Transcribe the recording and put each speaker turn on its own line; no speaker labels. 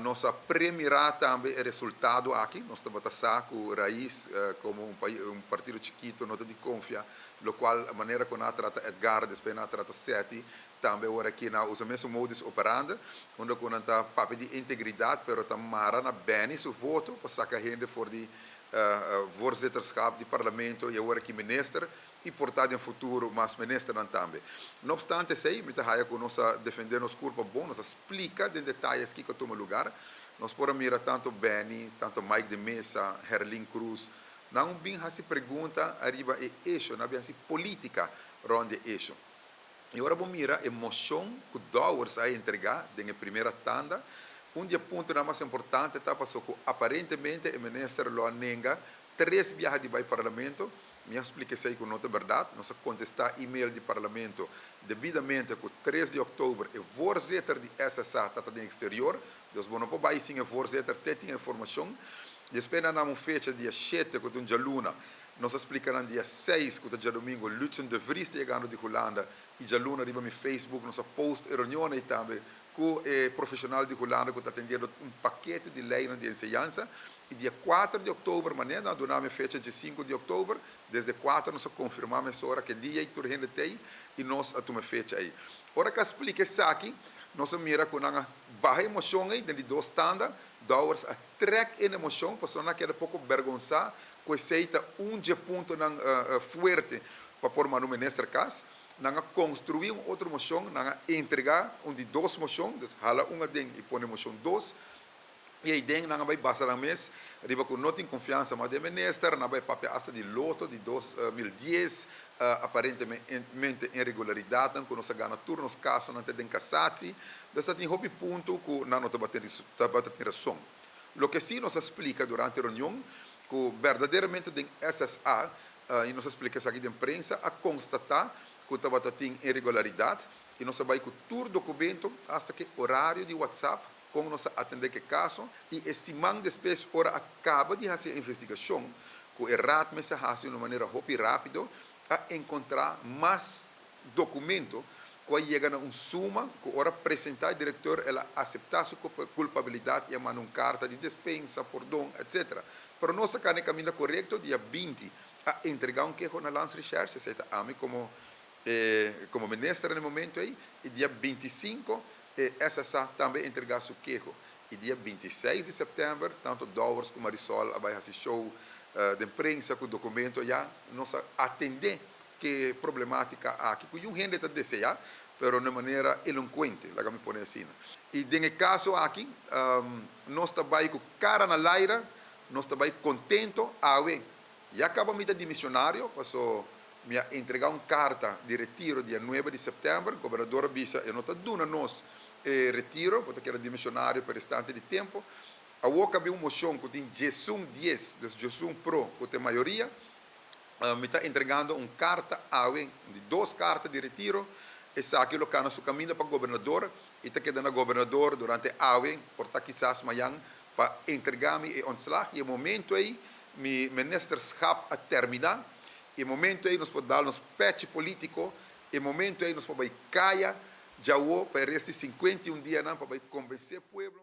Nossa primeira também é resultado aqui, nós estamos com Raiz como um partido chiquito, não de confia, lo qual a maneira como nós trata Edgar, depois nós trata Seti, também agora aqui nós usamos o mesmo modus operandi, onde nós temos papel de integridade, mas estamos marando bem o voto, para sacar gente for de voorzitterschap do parlamento e agora aqui ministro, e portar em futuro, mas ministro também. Não obstante, sei, me está com nós defender nos corpos bons, nós explica em detalhes que toma lugar. Nós podemos mirar tanto Benny, tanto Mike de Mesa, Herlin Cruz. Não bem essa pergunta arriba é isso, não bem essa política onde isso. E agora vamos mirar a emoção que Dowers a entregar na primeira tanda. Dia ponto mais importante está passou que aparentemente o ministro lo nega 3 viagens de parlamento. Me explica isso aí com nota verdade. Nós contestar e-mail do parlamento devidamente com 3 de outubro e voorzitter de SSA está no exterior. Dus não pode sim o voorzitter tem informação. Depois nós temos fecha dia 7 com dia luna. Nós explicarão dia 6 com dia domingo Lutzen de Vries chegando de Holanda e dia luna riba no Facebook nós post reunião também com o profissional de Holanda que está atendendo paquete de lei de ensinança. E dia 4 de outubro, amanhã, nós damos fecha de 5 de outubro, desde 4 nós confirmamos essa hora que dia e tudo tem, e nós tomamos fecha aí. Ora que explica isso aqui, nós mira com uma baixa emoção aí, de 2 tandas, Dowers a trek em emoção, pessoa que é pouco vergonçada, que aceita dia ponto forte para pôr uma ministra casa, nanga construir outra moção, nanga entregar de 2 moções, hala uma ding e põe moção 2, e aí dentro nanga vai passar a mês, riba com não tem confiança mas de ministro, nanga vai papel hasta de loto de 2010, aparentemente irregularidade, quando nós ganha turnos caso não tem cassação, dessa tem hobby ponto que não está batendo razão. Lo que sim nos explica durante a reunião, que verdadeiramente tem SSA, e nos explica isso aqui de imprensa, a constatar que estava tendo irregularidade, e nós vai com todo documento, até que horário de WhatsApp, como nós atender que caso, e esse man depois, ora acaba de fazer a investigação, que o errado me se faz de uma maneira rápida, a encontrar mais documento, que chega a uma suma, que ora apresentar ao diretor, ela aceitar sua culpabilidade e mandar uma carta de dispensa, perdão, etc. Para nós, cá no caminho correto, dia 20, a entregar um queijo na Lance Research, aceita a mim como ministro no momento aí, e dia 25, essa também entregar seu queijo. E dia 26 de setembro, tanto Dowers como Marisol vai fazer show de imprensa com o documento, já nós atender que problemática aqui, que um gente está desejar, mas de maneira eloquente, lá me põe assim. E nesse caso aqui, nós estamos com cara na laira, nós estamos contentos, já acabamos de missionário, passou me entregar uma carta de retiro dia 9 de setembro, o governador avisa, e não está dando nós retiro, porque era de missionário por restante de tempo. A outra havia uma moção que tem Jesum 10, Jesum Pro, que tem maioria, me está entregando uma carta de 2 cartas de retiro, e está aqui colocando no seu caminho para o governador, e está quedando o governador durante a portar quizás amanhã, para entregar-me e onslag, e o momento aí, meu ministerschap a terminar, e o momento aí nós podemos dar nos patch político, e o momento aí nós podemos cair, já para estes 51 dias para convencer o povo.